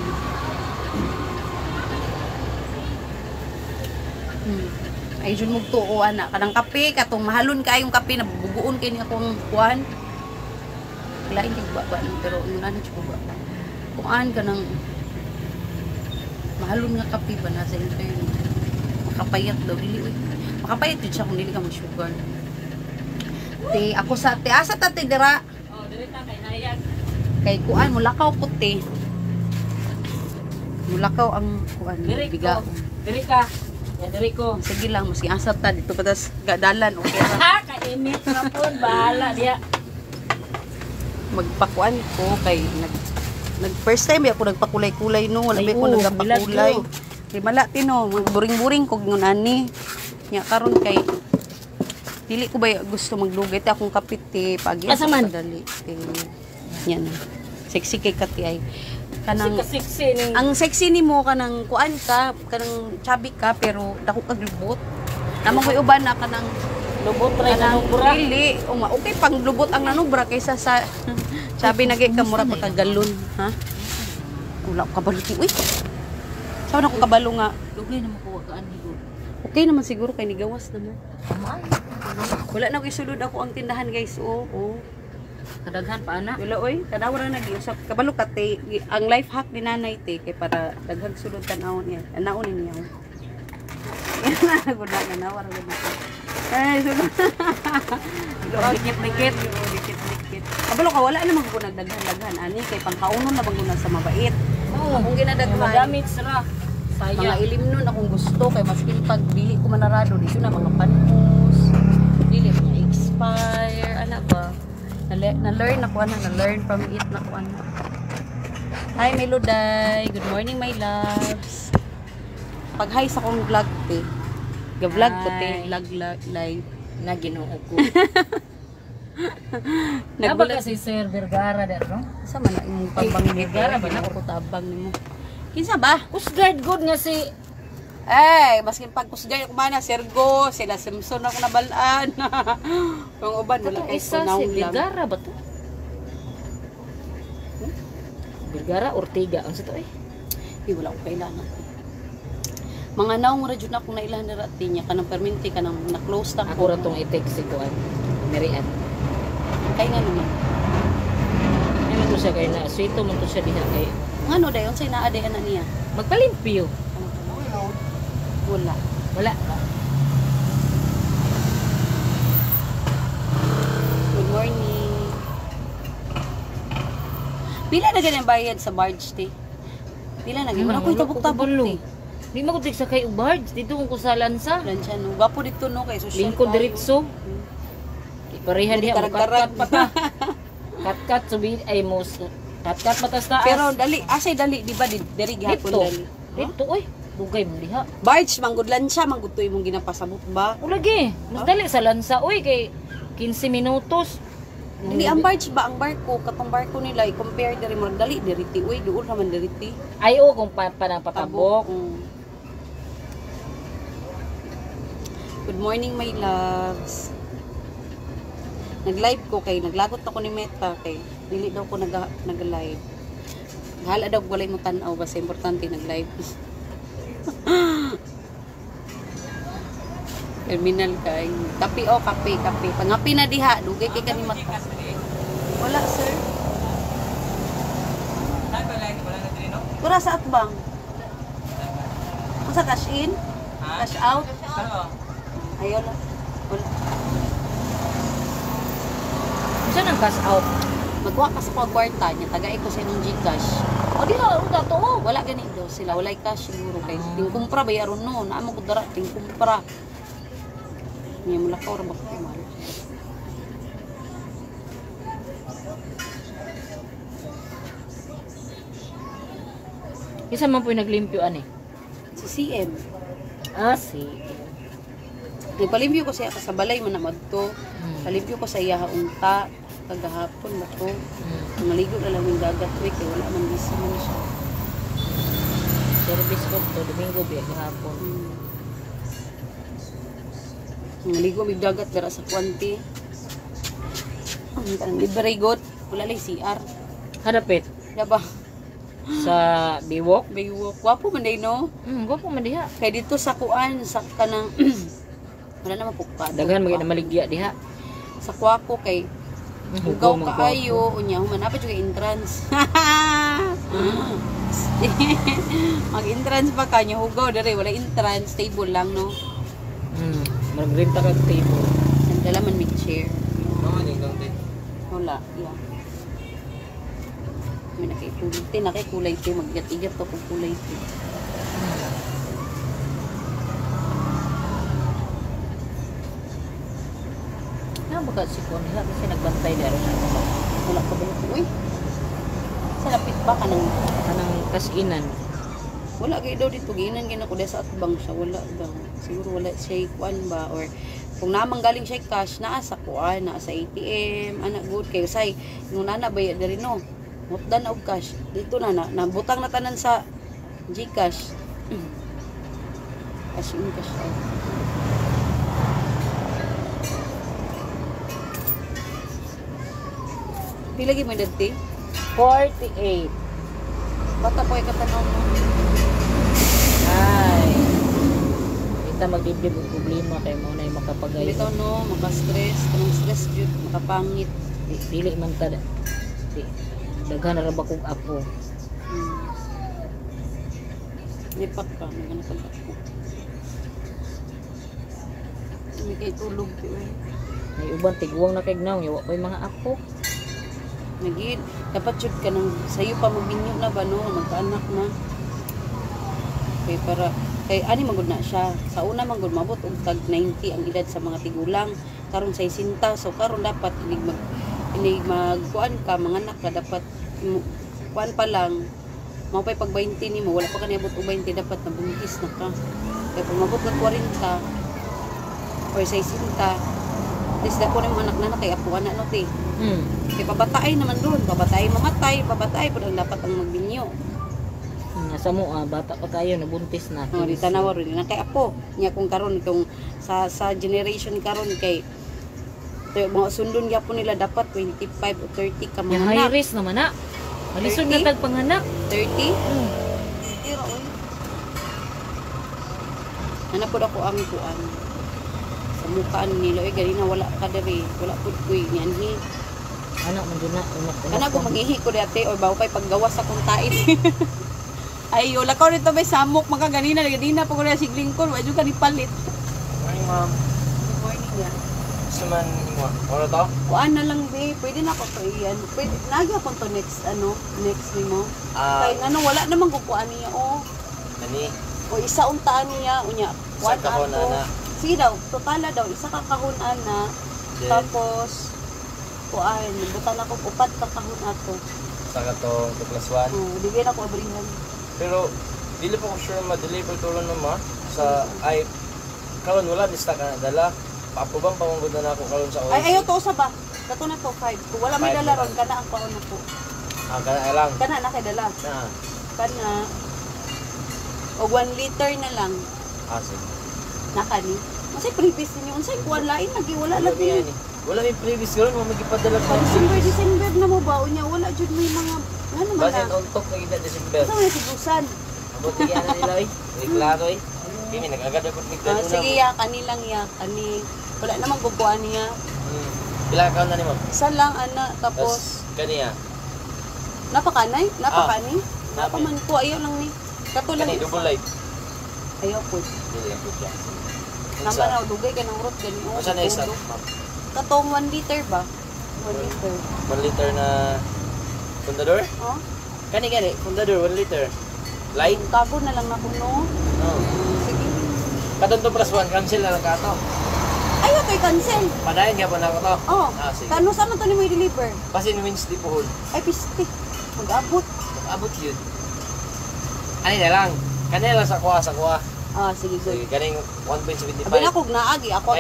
ay dyan magtuo anak kanang kape katong mahalon kayong kape na bubuon kayo niya akong kuhan lain yung baba pero muna na siya baba kuhan ka ng mahalon nga kape ba nasa internet makapayat daw dili makapayat yun siya kung dili ka mag-sugar te ako sa te asa ta te dira kay kuan mulakaw puti mulakaw ang kuan biga Diri ka. Ya diri ko. sige lang maski asat ta dito patas gadalan okay ra Ha, kainit na po. Bahala diya. magpakuan ko kay nag first time ako nagpakulay-kulay no wala ba ko nagapakulay kay mala tino buring-buring ko ngun ani nya karon kay dili ko ba gusto maglugay ta akong kapite pagi Asa man? dali yan sexy kay kati ay kanang Siksi ning ang sexy nimo kanang kuan ka kanang chubby ka pero dako kag lubot namang koy uban na kanang lubot ray kanang nanubra. dili okay pang lubot ang nanubra kaysa sa chubby nagay ka mura pa kagalon ha wala ko kabalo ti uy saw na ko kabalo nga Dugay na makuha ka ani ko. okay naman siguro kay nigawas naman wala na ko isulod ako ang tindahan guys oo Kadaghan pa ana. wala oy tanaw ra nag-usap kabalo ka te ang life hack ni nanay te kay para daghang sulod tan-awon niya anaon niya gud na nawar gud ay sulod dikit-dikit dikit-dikit kabalo ka wala naman ko nagdaghan-daghan ani kay pangkaunon na bang sa mabait akong ginadaghan Madamit sira. mga Saya. ilim nun akong gusto kay maskin pag dili ko manarado dito na mga panpos dili mga expire ana ba na-learn ako na-learn from it na ko ano. Hi Meloday, good morning my loves. Pag hi sa akong vlog te. Ga-vlog ko te, Hi. vlog live. Na Ginoo ko. Nagbulat Naba kasi Sir Vergara der no? sa man na imong pambang ni Vergara ba na? ako tabang nimo. Kinsa ba? Coast Guard good nga si Maskin pagkusgay ko mana Sergo, sila Simpson ako nabalaan. Yung uban wala katong kay isa sunaw si lang. Vergara ba to? Vergara Ortiga ang sa to eh. Di wala ko kailangan. Mga naong ra jud na akong nailan na rati niya kanang perminti kanang na-close ta Ako ra tong i-text si Kuan. Merian. Kay nga naman. Ano to siya kay na sweeto man to siya diha kay Ngano dayon say naa day ana niya. magpalimpyo. Wala. Wala. Good morning. Pila na ganyan bayad sa barge te? Pila na ganyan? Wala ko tabok-tabok te. Di mo ko tigsa kay Ubards dito kung kusalan sa. Wala siya no. Gwapo dito no kay social. Lingkod tayo. diretso. Pareha Dili diha karag-karag. kat pa ta. Kat subi ay mos. Kat matas taas. Pero dali, asay dali, di ba? Diri gihapon dito. dali. Dito oy. Dugay mo diha. Barge, manggod lansya, manggod to imong ginapasabot ba? O lagi. Mas dali sa lansa oy kay 15 minutos. Dili ang barge ba ang barko, katong barko nila i-compare diri mo dali diri ti uy, duol naman diri ti. Ay o kung panang patabok. Good morning my loves. Nag-live ko kay naglagot ako ni Meta kay dili daw ko nag-live. Hala daw walay mo tan-aw basta importante nag-live. Terminal kay kape kape. Pangapi na diha, dugay kay kani mata. Wala sir. Wala sa atbang. Sa cash in? Cash out? Ayaw lang. Wala. Saan ang cash out? Magwa ka sa pagkwarta niya, tagay ko sa inyong Gcash. O di na uda to. Wala gani daw sila, walay cash siguro kay tingkumpra bayaron no, naamo ko dara tingkumpra. Niya mula ka ora ba ko mahal. Isa man po yung naglimpyo ani. Si CM. Ah, si. Nagpalimpyo ko siya sa balay man na madto. Palimpyo ko sa iya unta kagahapon ba to. Maligo na lang yung dagat week kay wala man busy man siya. Service ko to Domingo biya gihapon. Maligo mig dagat dara sa Kwanti. Ang tanang libre god, wala lay CR. Hadapit Diba? sa Biwok. Baywalk. Wapo man day no. Gwapo man diha. Kay dito sa kuan sa kanang wala naman pukpad. Daghan magay na maligya diha. Sa Kwapo kay Hugaw ugaw man kaayo unya human apa juga entrance. Mag-entrance pa kanya hugaw dere wala entrance table lang no. Magrenta kag table. Nagdala man mig chair. Naman yung gawin. Wala, yeah. May nakikulay te, mag-igat-igat to kung kulay te. Baka si Kuan nila kasi nagbantay daro na. Wala ka ba uy? Sa lapit ba ka nang Kanang kasinan. wala kay daw dito ginan gina ko sa atbang siya wala daw. Siguro wala siya kuan ba or kung namang galing siya cash naa sa kuan naa sa ATM ana good kay say nung nana bayad diri no. Mutdan og cash dito na nabutang na tanan sa GCash. Cash in cash out. Pila gyud mo dati? 48. Bata po ay katanaw mo. Ay. Kita magdibdib og problema kay mo na makapagayon. Bitaw no, maka-stress, kanang stress jud, makapangit. Dili man ta. Daghan na ra ba kog apo. Lipat ka, magana pag ako. Hindi kay tulog eh. May uban tiguang na kay gnaw, yawa pa yung mga apo. Nagid, dapat jud ka nang sayo pa magbinyo na ba no, magkaanak na. Kay para kay ani magud na siya. Sa una man gud mabot og tag 90 ang edad sa mga tigulang. Karon 60, so karon dapat inig magkuan ka manganak ka dapat kuan pa lang. Mao pay pag 20 nimo wala pa ka niabot og 20 dapat nabuntis na ka. Kay pag mabot ka 40 or 60, dis da ko nimo anak na kay apuan na no te. Kay pabatay naman doon, pabatay mamatay, pabatay pero dapat ang magbinyo. Nasa mo bata pa kayo nabuntis na. Oh, di tanaw rin na kay apo. Nya kung karon kung sa generation karon kay mga sundon gyapon nila dapat 25 o 30 ka Yung mga high anak. risk naman na. Malisod 30? na tag panganak. 30? Pero oy. Ana pud ako ang kuan. Sa mukhaan nila oy gali na wala ka diri, wala pud kuy nianhi. Anak man dun na. Kana ko mangihi ko dati or bawo pay paggawas sa kung tain. Ay, wala ko rito may samok maka ganina pa ko na sigling ko, wa jud ka ni palit. Morning, ma'am. Good morning ya. Gusto man mo. Ano to? Kuan na lang be, pwede na ko to iyan. Pwede nagya ko to next next nimo. Kay ano wala namang kukuan niya Nani? o isa untaan niya unya. Isa kahon, ana. Sige daw, totala daw isa ka kahon ana. Then, Tapos kuan, butan ako upat ka kahon ato. sa katong 2 plus 1. Oh, digay na ko abrihan. Pero, dili pa ko sure ma-deliver tulong naman sa ay karon wala lista ka na dala. Paapubang pamangod na ako karon sa Ay ayo to sa ba? Kato na to 5. Kung wala may 5 dala na ron kana ang paon ko. Kana lang. Kana na kay dala. Na. Kana o 1 liter na lang Sige. nakani. Masay previous ninyo unsay kuan lain lagi wala Wala lagi. yan eh. Wala may previous karon mo magipadala Sa December na mo ba unya wala jud may mga ano man Basin na. on top na gina December. Sa may tigusan. Abot yan na nila eh. Reklaro eh. Kini nagagad ako Ah, sige ya kanilang ya kani wala namang guguan niya. Pila ka na ni mo? Isa lang ana tapos Kaniya. napakanay, napakani. napi. Napaman ko ayo lang ni. Kato lang. Kani double light. Ayaw po. Dili ang putya. Naman na dugay ka ng urot gani. Unsa na isa? Ma'am? Katong 1 liter ba? 1 liter. 1 liter na fundador? Oh? Kani fundador 1 liter. Light? Kago na lang na kuno. Oh. Sige. Katong 2 plus 1 cancel na lang kato. Ayaw kay cancel. Padayon gyapon ako to. Oh, Ah, sige. kano sa man to ni mo i-deliver? Basin Wednesday puhon. Ay, piste. Mag-abot. Abot yun. Ano na lang. Kanila sa kuha. Ah, sige, Sige, good. ganing Abi 1.75. na kog naagi ako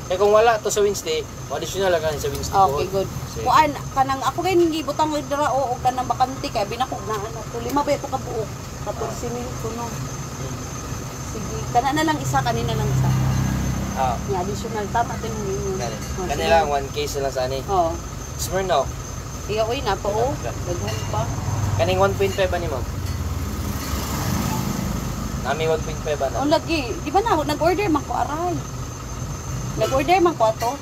Eh kung wala to sa Wednesday, additional lang kan sa Wednesday Okay, puhon. good. Sige. Kuan kanang ako kay gibutang dira o kanang bakante kay binakog na ano to 5 ba ito ka buok. 14 mil kuno. Sige, kana na lang isa kanina lang isa. Ah, Ni additional tama din ninyo. kani. Oh, Kanila sige. 1 case lang sa ani. Oh. Smirnoff. Iya oy na po oh. Daghan pa. Kaning 1.5 ba ni ma'am? Nami 1.5 ba Oh na? lagi, di ba na nag-order man ko aray. Nag-order man ko ato.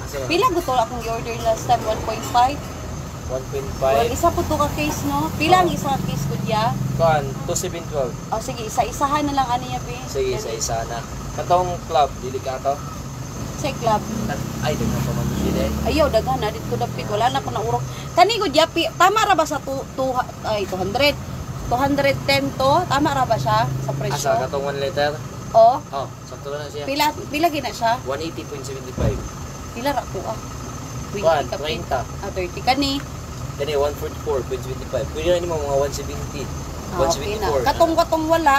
Asa ba? Pila gutol akong i-order last time 1.5. 1.5. Isa po to ka case no. Pila ang isa ka case ko diya? Kuan 2712. Oh sige, isa-isahan na lang ani niya be. Sige, isa na. Katong club, dili ka to. Sa club. Ay, daghan pa man sila. Ayaw daghan na dito dapit wala na ko na urok. Kani ko diya tama ra ba sa 200? 210 to, tama ra ba siya sa presyo? Asa katong 1 liter? Oh, Oh, sakto na siya. pila gina siya? 180.75. Pila ra ko ah. 1, 20 ka 30. Ah, 30 kani. Kani 144.25. Pwede na nimo mga 170. Ah, okay na. 174. Katong wala,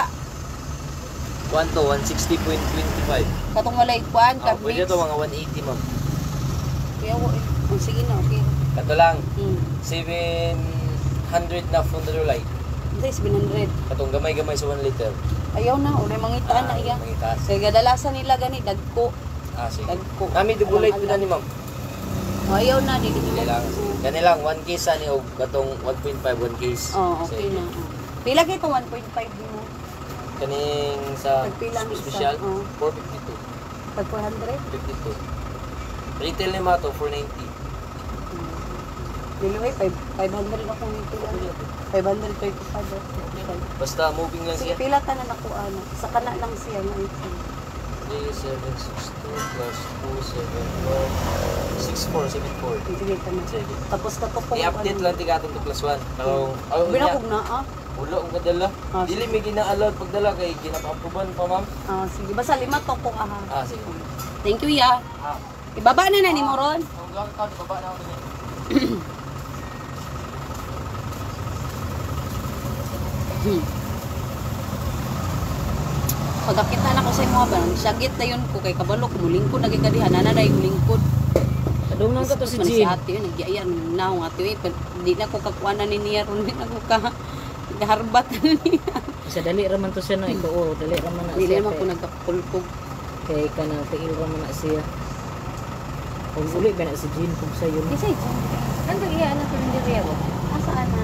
1 to 160.25. katong wala ikuan Ah, ka pwede to mga 180 ma'am. Kaya oh, sige na, okay. Kato lang, 700 700 na Funderolite. Hindi, 700. Katong gamay-gamay sa 1 liter. Ayaw na, ulay mangitaan na iya. Mangitas. Kaya gadalasan nila gani, dagko. Ah, sige. Dagko. Kami dubulate na ni ma'am. Ayaw na, di Dili lang. Kani lang 1 case ani og katong 1.5 1 case. Oh, okay Sige. na. Pila kay to 1.5 mo? Kaning sa Pagpila ang isa, special oh. 452. Pag 400? 52. Retail ni Mato 490. Dili 500 ako nito. 535. Basta moving lang Sige, siya. pila ka na nakuha ano. Sa kana lang siya na ito. 3762 plus 274 64. Sige ka na. Sige. Tapos katupong I-update lang tigatong to plus 1. Pero Binakog na ah. wala akong kadala. Ah, Dili may gina-allowed pagdala kay ginapa-approvean pa ma'am. Ah, sige. Basta 5 to ko aha. Ah, sige. Thank you ya. Ah. Ibaba na ni mo ron. Ang lang ka, baba na ako niya. Pagkakita na ko sa imo ba, syagit na yun ko kay kabalo ko mulingkod na kay kadihan na na yung lingkod. Kadung nang to si Man Jean. ate yun, nagyayan na nga ate di na ko kakuana ni niya ron din ako ka gaharbat na niya. Isa dali raman to siya no ikaw oh, dali raman na Dili siya. naman ko kay- nagkapulpog. Kay kanang tiil raman na siya. Kung uli ba na si Jean kung sayo no. Kisay dyan. Nang iya na to hindi riya ko. Asaan na?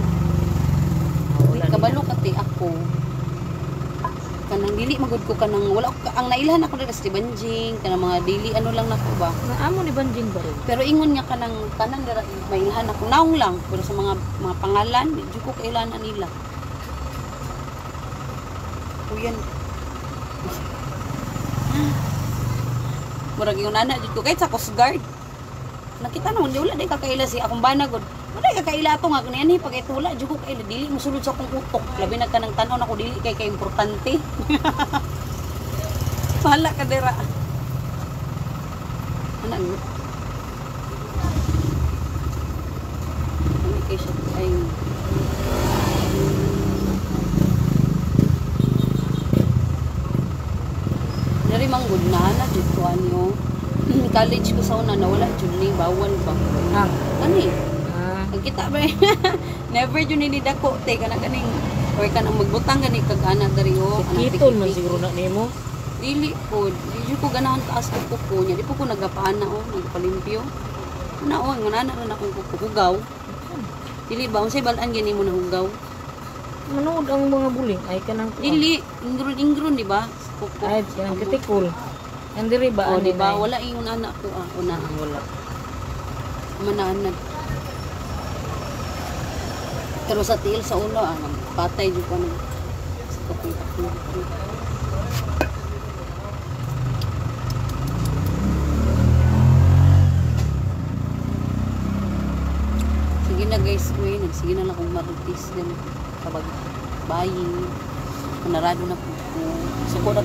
Wala Kabalo kati ako. Kanang dili magud ko kanang wala ko ang nailhan ako dira sa Banjing kanang mga dili ano lang nako ba. Na amo ni Banjing ba rin? Pero ingon nga kanang tanan dira mailhan ako naong lang pero sa mga pangalan di ko kailanan nila. Kuyan. Murag yung nana jud ko kahit sa Coast Guard. Nakita naman di wala day kakaila si akong banagod. Wala kakaila ato nga kaniani pag itula jud ko kaila dili mosulod sa akong utok. Labi na kanang tan-aw nako dili kay importante. Wala ka dira. Ano? Communication ay dari manggod na jud ko anyo. College ko sa una nawala jud ni bawal ba. Ah, Kani, ah, kita ba? Never jud ni dako te kana kaning or kanang magbutang gani kag ana dari o. kitol man siguro na nimo. Dili po, di ko ganahan taas ko kuko niya. Di po ko nagapana o, nagpalimpyo. Una o, ngunana rin akong kukugaw. Dili ba, unsay balaan gani mo na hugaw? Manood ang mga buling ay kanang Dili, ingron di ba? Kuko. ay kanang kitikol. Ang diri ba O, ani di ba? Wala yung anak ko una. Wala. Manaan. Pero sa tiil sa ulo, patay di ko na. Sa kapit. Sige na guys, sige na lang kung maritis din. Kapag buying, narado na po. Suko na